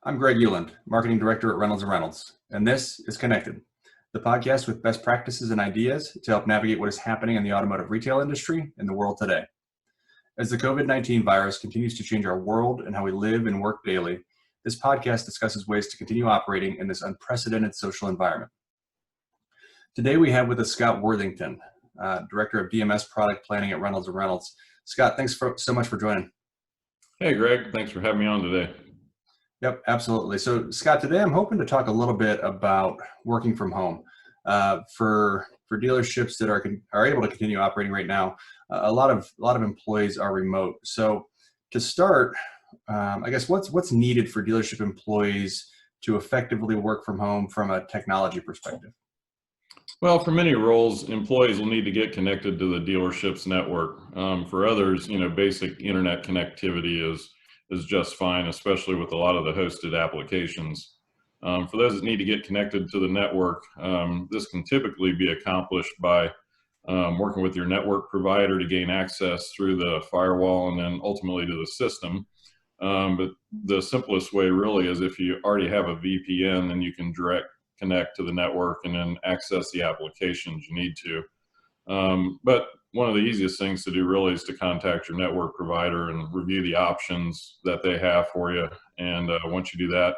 I'm Greg Euland, Marketing Director at Reynolds and Reynolds, and this is Connected, the podcast with best practices and ideas to help navigate what is happening in the automotive retail industry and the world today. As the COVID-19 virus continues to change our world and how we live and work daily, this podcast discusses ways to continue operating in this unprecedented social environment. Today we have with us Scott Worthington, Director of DMS Product Planning at Reynolds and Reynolds. Scott, thanks so much for joining. Hey, Greg. Thanks for having me on today. Yep, absolutely. So, Scott, today I'm hoping to talk a little bit about working from home. For dealerships that are able to continue operating right now, a lot of employees are remote. So, to start, I guess what's needed for dealership employees to effectively work from home from a technology perspective? Well, for many roles, employees will need to get connected to the dealership's network. For others, basic internet connectivity is just fine, especially with a lot of the hosted applications. For those that need to get connected to the network, this can typically be accomplished by working with your network provider to gain access through the firewall and then ultimately to the system. But the simplest way really is if you already have a VPN, then you can direct connect to the network and then access the applications you need to. But one of the easiest things to do really is to contact your network provider and review the options that they have for you. And once you do that,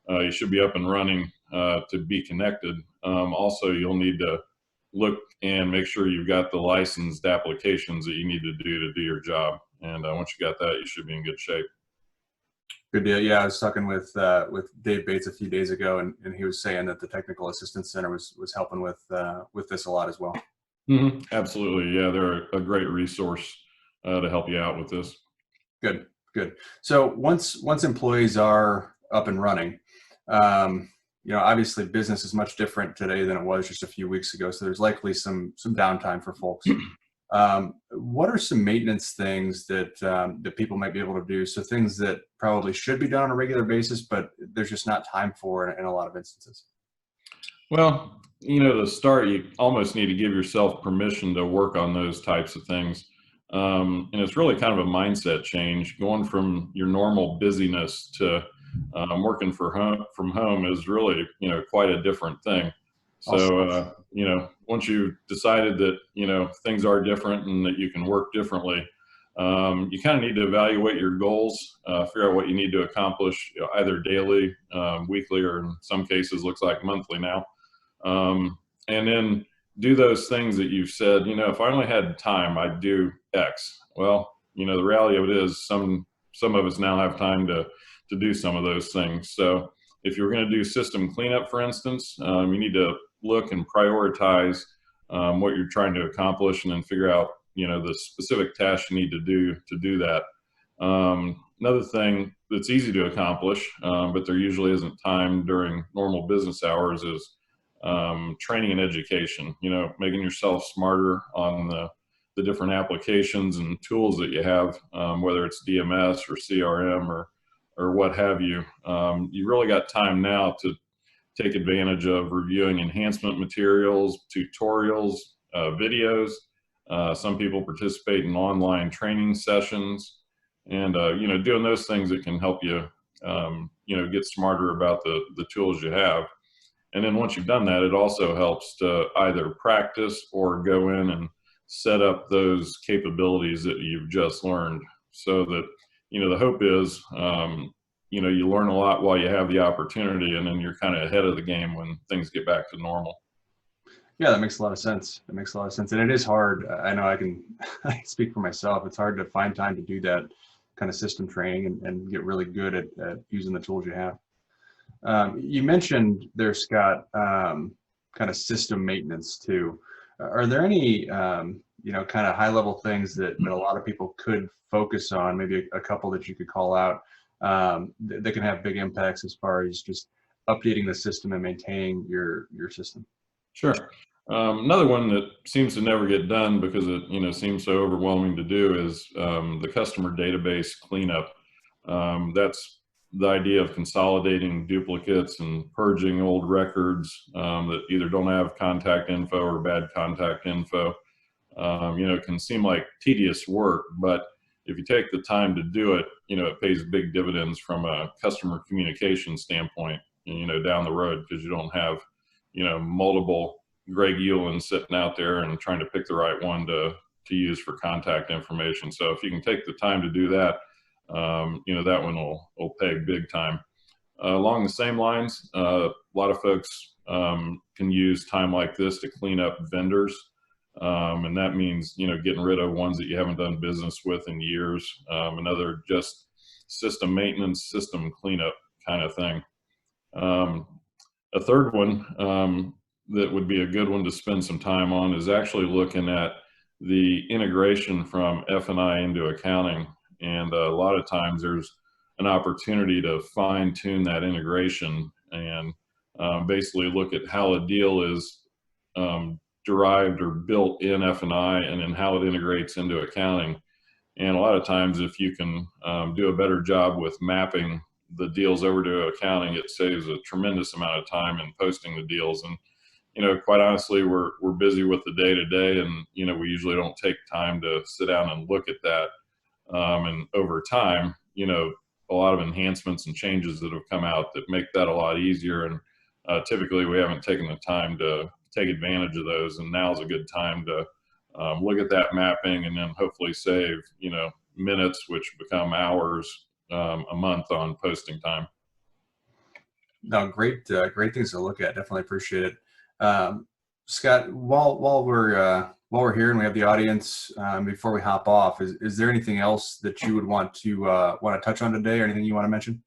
you should be up and running to be connected. Also, you'll need to look and make sure you've got the licensed applications that you need to do your job. And once you got that, you should be in good shape. Good deal. Yeah, I was talking with Dave Bates a few days ago, and he was saying that the Technical Assistance Center was helping with this a lot as well. Mm-hmm. Absolutely. Yeah, they're a great resource to help you out with this. Good. So once employees are up and running, obviously business is much different today than it was just a few weeks ago. So there's likely some downtime for folks. What are some maintenance things that people might be able to do? So things that probably should be done on a regular basis, but there's just not time for in a lot of instances. Well, to start, you almost need to give yourself permission to work on those types of things. And it's really kind of a mindset change. Going from your normal busyness to working from home is really, quite a different thing. So, once you've decided that, things are different and that you can work differently, you kind of need to evaluate your goals, figure out what you need to accomplish either daily, weekly, or in some cases looks like monthly now. And then do those things that you've said, if I only had time, I'd do X. Well, the reality of it is some of us now have time to do some of those things. So if you're going to do system cleanup, for instance, you need to look and prioritize what you're trying to accomplish and then figure out, the specific tasks you need to do that. Another thing that's easy to accomplish, but there usually isn't time during normal business hours is training and education, making yourself smarter on the different applications and tools that you have, whether it's DMS or CRM or what have you. You really got time now to take advantage of reviewing enhancement materials, tutorials, videos. Some people participate in online training sessions and, doing those things that can help you, get smarter about the tools you have. And then once you've done that, it also helps to either practice or go in and set up those capabilities that you've just learned so that, the hope is, you learn a lot while you have the opportunity, and then you're kind of ahead of the game when things get back to normal. Yeah, that makes a lot of sense. And it is hard. I know I can speak for myself. It's hard to find time to do that kind of system training and get really good at using the tools you have. You mentioned there, Scott, kind of system maintenance too. Are there any, kind of high level things that a lot of people could focus on, maybe a couple that you could call out that can have big impacts as far as just updating the system and maintaining your system? Sure. Another one that seems to never get done because it, seems so overwhelming to do is the customer database cleanup. That's the idea of consolidating duplicates and purging old records that either don't have contact info or bad contact info. It can seem like tedious work, but if you take the time to do it, it pays big dividends from a customer communication standpoint, down the road, because you don't have, multiple Greg Eulens sitting out there and trying to pick the right one to use for contact information. So if you can take the time to do that, that one will pay big time. Along the same lines, a lot of folks can use time like this to clean up vendors. And that means, getting rid of ones that you haven't done business with in years. Another just system maintenance, system cleanup kind of thing. A third one that would be a good one to spend some time on is actually looking at the integration from F&I into accounting. And a lot of times there's an opportunity to fine tune that integration and basically look at how a deal is derived or built in F&I and then how it integrates into accounting. And a lot of times if you can do a better job with mapping the deals over to accounting, it saves a tremendous amount of time in posting the deals. And quite honestly, we're busy with the day-to-day, and we usually don't take time to sit down and look at that. And over time, a lot of enhancements and changes that have come out that make that a lot easier. And typically we haven't taken the time to take advantage of those. And now is a good time to look at that mapping and then hopefully save, minutes, which become hours a month on posting time. No, great things to look at. Definitely appreciate it. Scott, while we're here and we have the audience, before we hop off, is there anything else that you would want to touch on today, or anything you want to mention?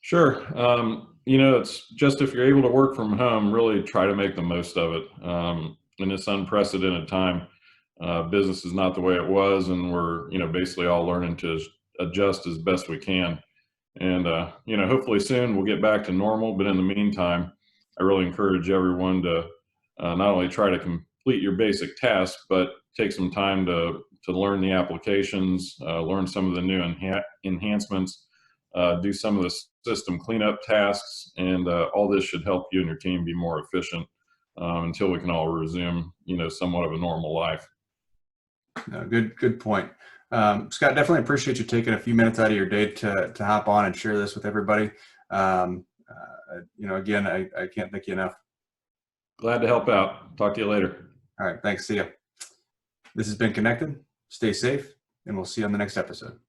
Sure. It's just, if you're able to work from home, really try to make the most of it. In this unprecedented time, business is not the way it was, and we're basically all learning to adjust as best we can. And hopefully soon we'll get back to normal. But in the meantime, I really encourage everyone to not only try to complete your basic tasks, but take some time to learn the applications, learn some of the new enhancements, do some of the system cleanup tasks, and all this should help you and your team be more efficient until we can all resume, somewhat of a normal life. No, good point. Scott, definitely appreciate you taking a few minutes out of your day to hop on and share this with everybody. Again, I can't thank you enough. Glad to help out. Talk to you later. All right. Thanks. See ya. This has been Connected. Stay safe, and we'll see you on the next episode.